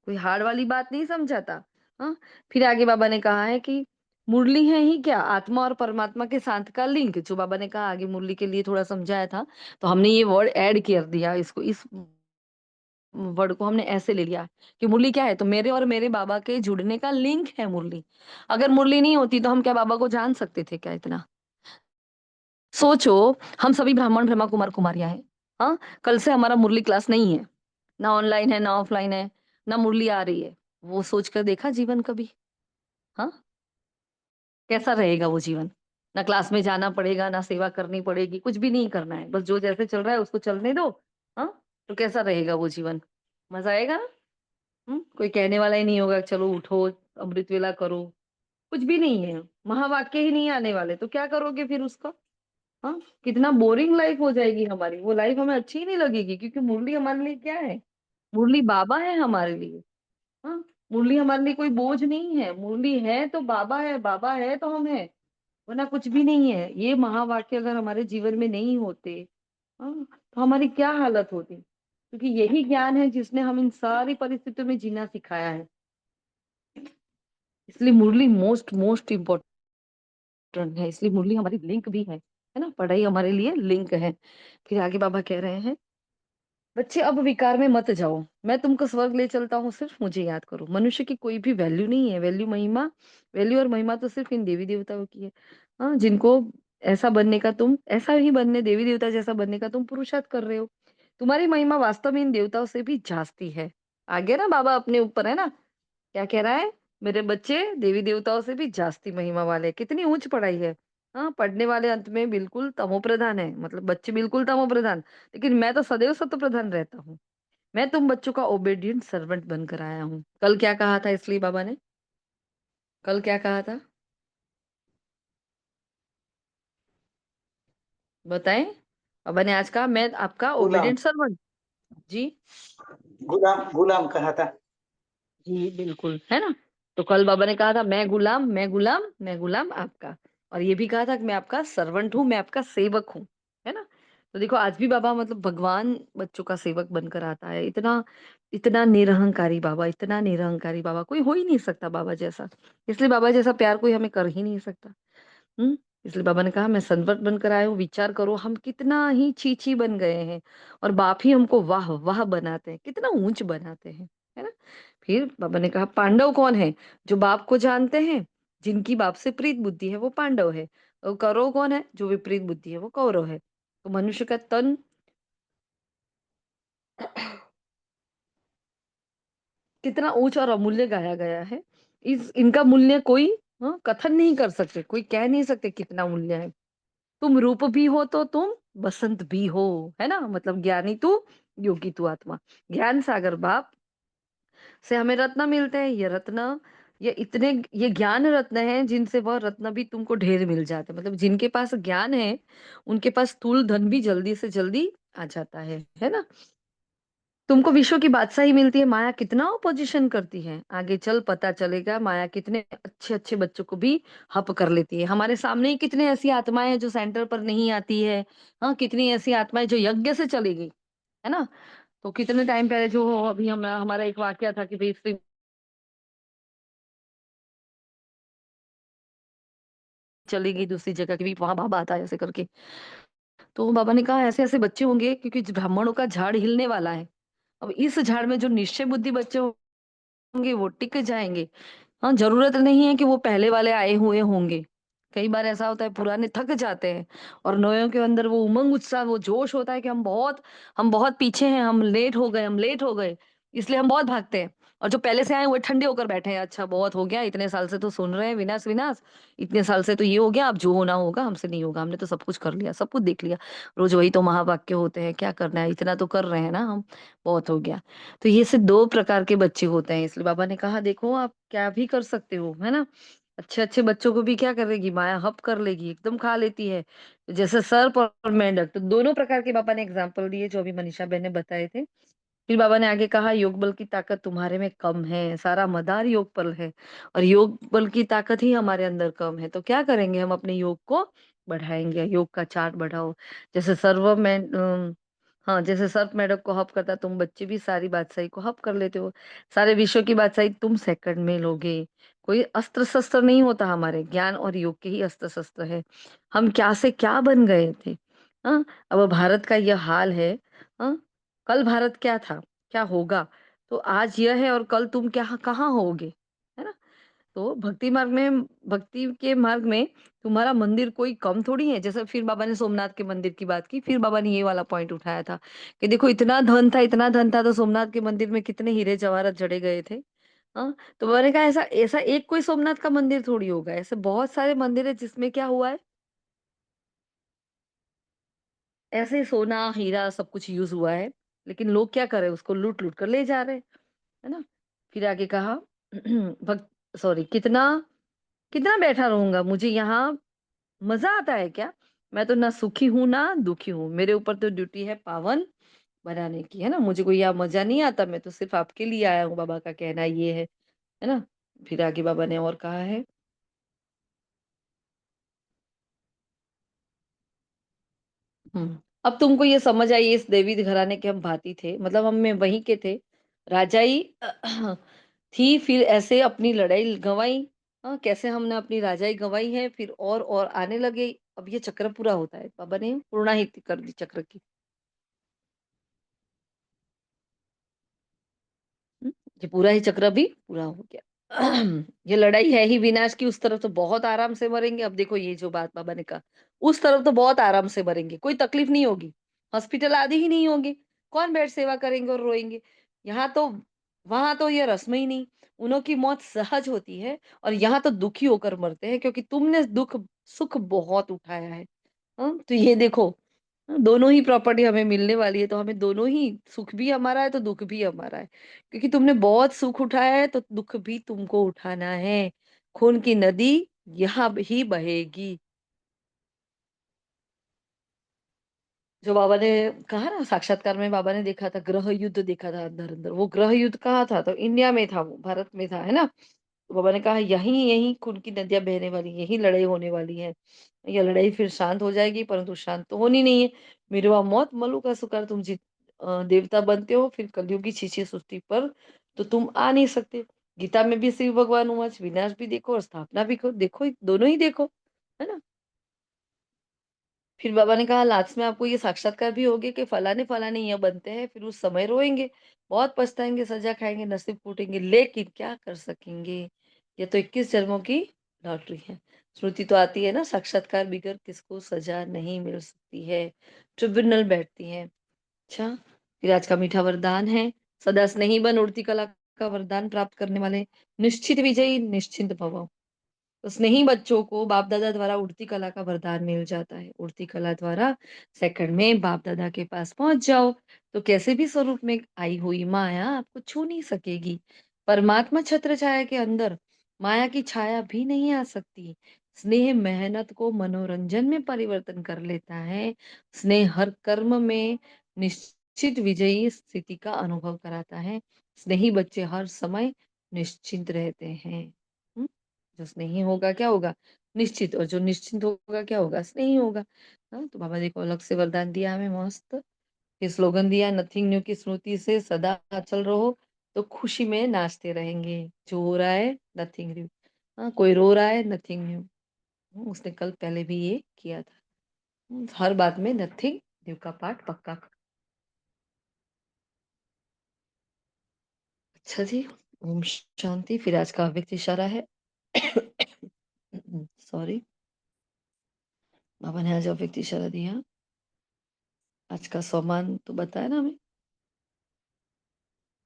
कोई हार्ड वाली बात नहीं समझाता, हाँ? फिर आगे बाबा ने कहा है कि मुरली है ही क्या? आत्मा और परमात्मा के साथ का लिंक, जो बाबा ने कहा आगे मुरली के लिए थोड़ा समझाया था, तो हमने ये वर्ड ऐड कर दिया इसको इस वर्ड को हमने ऐसे ले लिया कि मुरली क्या है तो मेरे और मेरे बाबा के जुड़ने का लिंक है मुरली। अगर मुरली नहीं होती तो हम क्या बाबा को जान सकते थे क्या इतना? सोचो हम सभी ब्राह्मण ब्रह्मा कुमार कुमारियां हैं। हाँ कल से हमारा मुरली क्लास नहीं है, ना ऑनलाइन है ना ऑफलाइन है, ना मुरली आ रही है। वो सोच कर देखा जीवन कभी? हाँ कैसा रहेगा वो जीवन? ना क्लास में जाना पड़ेगा, ना सेवा करनी पड़ेगी, कुछ भी नहीं करना है, बस जो जैसे चल रहा है उसको चलने दो। हाँ तो कैसा रहेगा वो जीवन? मजा आएगा ना? कोई कहने वाला ही नहीं होगा चलो उठो अमृत वेला करो, कुछ भी नहीं है, महावाक्य ही नहीं आने वाले तो क्या करोगे फिर उसका? हाँ कितना बोरिंग लाइफ हो जाएगी हमारी, वो लाइफ हमें अच्छी ही नहीं लगेगी क्योंकि मुरली हमारे लिए क्या है? मुरली बाबा है हमारे लिए। हाँ, मुरली हमारे लिए कोई बोझ नहीं है। मुरली है तो बाबा है, बाबा है तो हम है, वरना कुछ भी नहीं है। ये महावाक्य अगर हमारे जीवन में नहीं होते, हाँ, तो हमारी क्या हालत होती। क्योंकि यही ज्ञान है जिसने हम इन सारी परिस्थितियों में जीना सिखाया है। इसलिए मुरली मोस्ट मोस्ट इम्पोर्टेंट है। इसलिए मुरली हमारी लिंक भी है ना, पढ़ाई हमारे लिए लिंक है। फिर आगे बाबा कह रहे हैं, बच्चे अब विकार में मत जाओ, मैं तुमको स्वर्ग ले चलता हूँ, सिर्फ मुझे याद करो। मनुष्य की कोई भी वैल्यू नहीं है। वैल्यू और महिमा तो सिर्फ इन देवी देवताओं की है। हाँ, जिनको ऐसा बनने का तुम, ऐसा ही बनने, देवी देवता जैसा बनने का तुम पुरुषार्थ कर रहे हो। तुम्हारी महिमा वास्तव में इन देवताओं से भी जास्ती है। आगे ना बाबा अपने ऊपर है ना, क्या कह रहा है, मेरे बच्चे देवी देवताओं से भी जास्ती महिमा वाले हैं। कितनी ऊंच पढ़ाई है। हाँ, पढ़ने वाले अंत में बिल्कुल तमो प्रधान है, मतलब बच्चे बिल्कुल तमो प्रधान, लेकिन मैं तो सदैव सत्व प्रधान रहता हूँ। मैं तुम बच्चों का ओबेडिएंट सर्वेंट बनकर आया हूँ। कल क्या कहा था, इसलिए बाबा ने कल क्या कहा था, बताएं। बाबा ने आज कहा, मैं आपका गुलाम ओबेडिएंट सर्वेंट। जी गुलाम गुलाम कहा था। जी बिल्कुल, है ना। तो कल बाबा ने कहा था, मैं गुलाम, मैं गुलाम, मैं गुलाम आपका। और ये भी कहा था कि मैं आपका सर्वेंट हूँ, मैं आपका सेवक हूँ, है ना। तो देखो आज भी बाबा मतलब भगवान बच्चों का सेवक बनकर आता है। इतना इतना निरहंकारी बाबा, इतना निरहंकारी बाबा, कोई हो ही नहीं सकता बाबा जैसा। इसलिए बाबा जैसा प्यार कोई हमें कर ही नहीं सकता। हम्म। इसलिए बाबा ने कहा, मैं संवर्त बनकर आया हूँ। विचार करो, हम कितना ही छी बन गए हैं, और बाप ही हमको वाह वाह बनाते हैं, कितना ऊंच बनाते हैं, है ना। फिर बाबा ने कहा, पांडव कौन है, जो बाप को जानते हैं, जिनकी बाप से प्रीत बुद्धि है वो पांडव है। और कौरव कौन है, जो विपरीत बुद्धि है वो कौरव है। तो मनुष्य का तन कितना ऊंच और अमूल्य गाया गया है। इनका मूल्य कोई, हाँ, कथन नहीं कर सकते, कोई कह नहीं सकते कितना मूल्य है। तुम रूप भी हो तो तुम बसंत भी हो, है ना। मतलब ज्ञानी तू, योगी तू आत्मा। ज्ञान सागर बाप से हमें रत्न मिलते हैं। ये रत्न, ये ज्ञान रत्न है, जिनसे वह रत्न भी तुमको ढेर मिल जाते हैं। मतलब जिनके पास ज्ञान है, उनके पास स्थूल धन भी जल्दी से जल्दी आ जाता है ना। तुमको विश्व की बादशाही मिलती है। माया कितना ऑपोजिशन करती है, आगे चल पता चलेगा। माया कितने अच्छे अच्छे बच्चों को भी हप कर लेती है। हमारे सामने ही कितने ऐसी आत्माएं हैं जो सेंटर पर नहीं आती है। हाँ, कितनी ऐसी आत्माएं जो यज्ञ से चली गई, है ना। तो कितने टाइम पहले जो अभी हमारा एक वाक्य था कि भाई स्त्री चली गई दूसरी जगह की, भी वहां बाबा आता है ऐसे करके। तो बाबा ने कहा, ऐसे ऐसे बच्चे होंगे, क्योंकि ब्राह्मणों का झाड़ हिलने वाला है। अब इस झाड़ में जो निश्चय बुद्धि बच्चे होंगे वो टिक जाएंगे। हाँ, जरूरत नहीं है कि वो पहले वाले आए हुए होंगे। कई बार ऐसा होता है, पुराने थक जाते हैं, और नयों के अंदर वो उमंग उत्साह, वो जोश होता है कि हम बहुत पीछे हैं, हम लेट हो गए, इसलिए हम बहुत भागते हैं। और जो पहले से आए वो ठंडे होकर बैठे हैं, अच्छा बहुत हो गया, इतने साल से तो सुन रहे हैं विनाश विनाश, इतने साल से तो ये हो गया, अब जो होना होगा हमसे नहीं होगा, हमने तो सब कुछ कर लिया, सब कुछ देख लिया। रोज वही तो महावाक्य होते हैं, क्या करना है, इतना तो कर रहे हैं ना हम, बहुत हो गया। तो ये सिर्फ दो प्रकार के बच्चे होते हैं। इसलिए बाबा ने कहा, देखो आप क्या भी कर सकते हो, है ना। अच्छे अच्छे बच्चों को भी क्या करेगी माया, हप कर लेगी, एकदम खा लेती है। जैसे सर्प और मेंढक, तो दोनों प्रकार के बाबा ने एग्जाम्पल दिए, जो अभी मनीषा बहन ने बताए थे। फिर बाबा ने आगे कहा, योग बल की ताकत तुम्हारे में कम है, सारा मदार योग बल है, और योग बल की ताकत ही हमारे अंदर कम है। तो क्या करेंगे, हम अपने योग को बढ़ाएंगे, योग का चार्ट बढ़ाओ। जैसे सर्व में हाँ, जैसे सर्प मेढक को हप करता, तुम बच्चे भी सारी बादशाही को हप कर लेते हो। सारे विश्व की बादशाही तुम सेकंड में लोगे। कोई अस्त्र शस्त्र नहीं होता, हमारे ज्ञान और योग के ही अस्त्र शस्त्र है। हम क्या से क्या बन गए थे। हाँ, अब भारत का यह हाल है। हाँ, कल भारत क्या था, क्या होगा, तो आज यह है, और कल तुम क्या कहाँ होगे, है ना। तो भक्ति के मार्ग में तुम्हारा मंदिर कोई कम थोड़ी है। जैसे फिर बाबा ने सोमनाथ के मंदिर की बात की, फिर बाबा ने ये वाला पॉइंट उठाया था कि देखो इतना धन था तो सोमनाथ के मंदिर में कितने हीरे जवाहरात जड़े गए थे। हाँ, तो मैंने कहा, ऐसा ऐसा एक कोई सोमनाथ का मंदिर थोड़ी होगा, ऐसे बहुत सारे मंदिर है जिसमें क्या हुआ है, ऐसे सोना हीरा सब कुछ यूज हुआ है, लेकिन लोग क्या कर रहे हैं, उसको लूट लूट कर ले जा रहे हैं, है ना। फिर आगे कहा, भक्त सॉरी, कितना कितना बैठा रहूंगा, मुझे यहाँ मजा आता है क्या। मैं तो ना सुखी हूं ना दुखी हूँ, मेरे ऊपर तो ड्यूटी है पावन बनाने की, है ना? मुझे कोई यहाँ मज़ा नहीं आता, मैं तो सिर्फ़ आपके लिए आया हूँ, बाबा का कहना ये है ना? फिर आगे बाबा ने और कहा है अब तुमको ये समझ आई इस देवी घराने के हम भाती थे, मतलब हम में वहीं के थे। राजा ही थी, फिर ऐसे अपनी लड़ाई गँवाई। कैसे हमने अपनी राजाई गँवाई है, फिर और आने लगे। अब ये चक्र पूरा होता है। बाबा ने पूर्णाहुति कर दी चक्र की। हुँ, ये पूरा ही चक्र भी पूरा हो गया। ये लड़ाई है ही विनाश की, उस तरफ तो बहुत आराम से मरेंगे। अब देखो ये जो बात बाबा ने कहा, उस तरफ तो बहुत आराम से मरेंगे, कोई तकलीफ नहीं होगी, हॉस्पिटल आदि ही नहीं होंगे, कौन बेड सेवा करेंगे और रोएँगे। यहाँ तो वहाँ तो ये रस्म ही नहीं, उन्हों की मौत सहज होती है और यहाँ तो दुखी होकर मरते हैं क्योंकि तुमने दुःख सुख बहुत उठाया है। तो ये देखो दोनों ही प्रॉपर्टी हमें मिलने वाली है, तो हमें दोनों ही सुख भी हमारा है, तो दुःख भी हमारा है। क्योंकि तुमने बहुत सुख उठाया है, तो दुःख भी तुमको उठाना है। खून की नदी यहाँ ही बहेगी। जो बाबा ने कहा ना साक्षात्कार में बाबा ने देखा था, ग्रह युद्ध देखा था अंदर-अंदर। वो ग्रह युद्ध कहाँ था? तो इंडिया में था वो, भारत में था, है ना? तो बाबा ने कहा यहीं यहीं खून की नदियाँ बहने वाली, यहीं लड़ाई होने वाली है। ये लड़ाई फिर शांत हो जाएगी, परंतु शांत तो होनी नहीं है। मिर्वा मौत मलू का सुकर, तुम देवता बनते हो, फिर कलयुग की छीछी सृष्टि पर तो तुम आ नहीं सकते। गीता में भी शिव भगवान उवाच, विनाश भी देखो और स्थापना भी देखो, दोनों ही देखो, है ना? फिर बाबा ने कहा लास्ट में आपको ये साक्षात्कार भी होगी कि फलाने-फलाने ये बनते हैं, फिर उस समय रोएँगे, बहुत पछताएँगे, सज़ा खाएँगे, नसीब फूटेंगे, लेकिन क्या कर सकेंगे? ये तो 21 जन्मों की लॉटरी है। श्रुति तो आती है ना, साक्षात्कार बिगर किसको सज़ा नहीं मिल सकती है, ट्रिब्यूनल बैठती है। अच्छा, फिर आज का मीठा वरदान है, सदा स्नेही बन उड़ती कला का वरदान प्राप्त करने वाले, निश्चित विजयी निश्चिंत भव। तो स्नेही बच्चों को बाप दादा द्वारा उड़ती कला का वरदान मिल जाता है। उड़ती कला द्वारा सेकंड में बाप दादा के पास पहुंच जाओ, तो कैसे भी स्वरूप में आई हुई माया आपको छू नहीं सकेगी। परमात्मा छत्र छाया के अंदर माया की छाया भी नहीं आ सकती। स्नेह मेहनत को मनोरंजन में परिवर्तन कर लेता है। स्नेह हर कर्म में निश्चित विजयी स्थिति का अनुभव कराता है। स्नेही बच्चे हर समय निश्चिंत रहते हैं। जो स्नेही होगा क्या होगा? निश्चित, और जो निश्चिंत होगा क्या होगा? स्नेही होगा। तो बाबा जी को अलग से वरदान दिया हमें मस्त। ये स्लोगन दिया नथिंग न्यू की स्मृति से सदा अचल रहो, तो खुशी में नाचते रहेंगे। जो हो रहा है नथिंग न्यू। कोई रो रहा है नथिंग न्यू। उसने कल पहले भी ये किया था। हर बात में नथिंग न्यू का पाठ पक्का अच्छा जी, ओम शांति। फिर आज का अव्यक्त इशारा है। सॉरी, बाबा ने आज अव्यक्त इशारा दिया। आज का सोमान तो बताया ना हमें।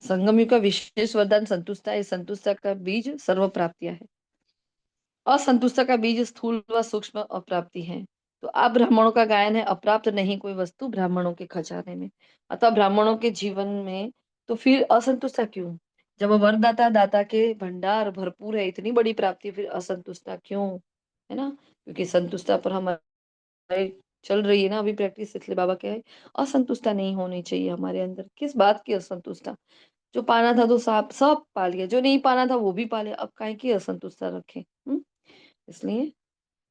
संगम युग का विशेष वरदान संतुष्टता है। संतुष्टता का बीज सर्व प्राप्तियां है। असंतुष्टता का बीज स्थूल व सूक्ष्म अप्राप्ति है। तो अब ब्राह्मणों का गायन है, अप्राप्त नहीं कोई वस्तु ब्राह्मणों के खजाने में। अतः ब्राह्मणों के जीवन में तो फिर असंतुष्टता क्यों? जब वरदाता दाता के भंडार भरपूर है, इतनी बड़ी प्राप्ति, फिर असंतुष्टता क्यों? है ना? क्योंकि संतुष्टता पर हमारे चल रही है ना अभी प्रैक्टिस, इसलिए बाबा क्या है, असंतुष्टता नहीं होनी चाहिए हमारे अंदर। किस बात की असंतुष्टता? जो पाना था तो सब सब पा लिया, जो नहीं पाना था वो भी पा लिया, अब काहे की असंतुष्टता रखें? इसलिए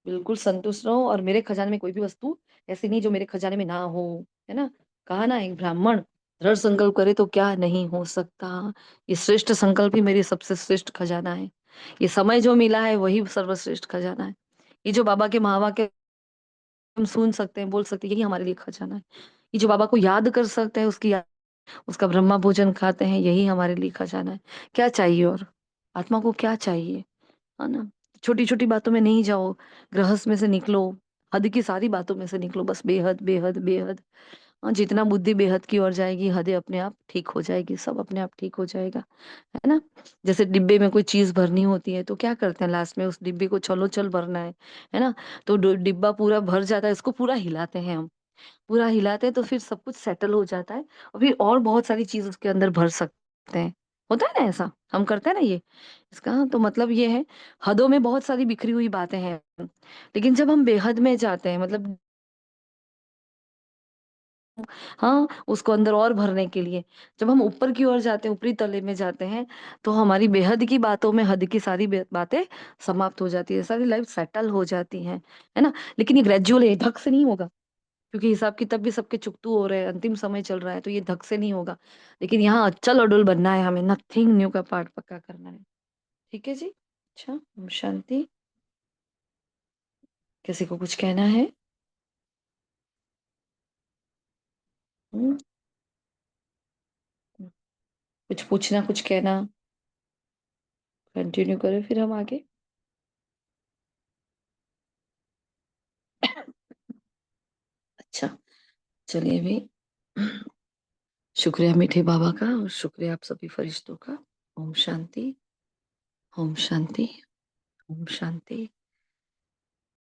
बिल्कुल संतुष्ट रहो, और मेरे खजाने में कोई भी वस्तु ऐसी नहीं जो मेरे खजाने में ना हो, है ना? कहा ना एक ब्राह्मण दृढ़ संकल्प करे तो क्या नहीं हो सकता। ये श्रेष्ठ संकल्प ही मेरी सबसे श्रेष्ठ खजाना है। ये समय जो मिला है वही सर्वश्रेष्ठ खजाना है। ये जो बाबा के महावाक्य हम सुन सकते हैं, बोल सकते हैं, यही हमारे लिए खजाना है। ये जो बाबा को याद कर सकते हैं, उसका ब्रह्मा भोजन खाते हैं, यही हमारे लिए खजाना है। क्या चाहिए और? आत्मा को क्या चाहिए? है ना? छोटी-छोटी बातों में नहीं जाओ, गृहस्थ में से निकलो, हद की सारी बातों में से निकलो, बस बेहद, बेहद, बेहद। जितना बुद्धि बेहद की ओर जाएगी, हदें अपने आप ठीक हो जाएगी, सब अपने आप ठीक हो जाएगा, है ना? जैसे डिब्बे में कोई चीज़ भरनी होती है, तो क्या करते हैं लास्ट में उस डिब्बे को छलोछल भरना है ना? तो डो डिब्बा पूरा भर जाता है, इसको पूरा हिलाते हैं हम। पूरा हिलाते हैं तो फिर सब कुछ सेटल हो जाता है और फिर और बहुत सारी चीज़ उसके अंदर भर सकते हैं। होता है ना ऐसा? हम करते हैं ना ये? इसका तो मतलब ये है, हदों में बहुत सारी बिखरी हुई बातें हैं, लेकिन जब हम बेहद में जाते हैं, मतलब हाँ, उसको अंदर और भरने के लिए। जब हम ऊपर की ओर जाते हैं, ऊपरी तले में जाते हैं, तो हमारी बेहद की बातों में हद की सारी बातें समाप्त हो जाती है, सारी लाइफ सेटल हो जाती है ना। लेकिन ये ग्रेजुअल है, धक से नहीं होगा, क्योंकि हिसाब किताब भी सबके चुकतू हो रहे हैं, अंतिम समय चल रहा है, तो ये धक से नहीं होगा। लेकिन यहाँ अचल अडुल बनना है हमें, नथिंग न्यू का पाठ पक्का करना है। ठीक है जी। अच्छा, ओम शांति। किसी को कुछ कहना है? हम्म, कुछ पूछना, कुछ कहना? कंटिन्यू करें फिर हम आगे। अच्छा, चलिए भी। शुक्रिया मीठे बाबा का, और शुक्रिया आप सभी फरिश्तों का। ओम शांति, ओम शांति, ओम शांति।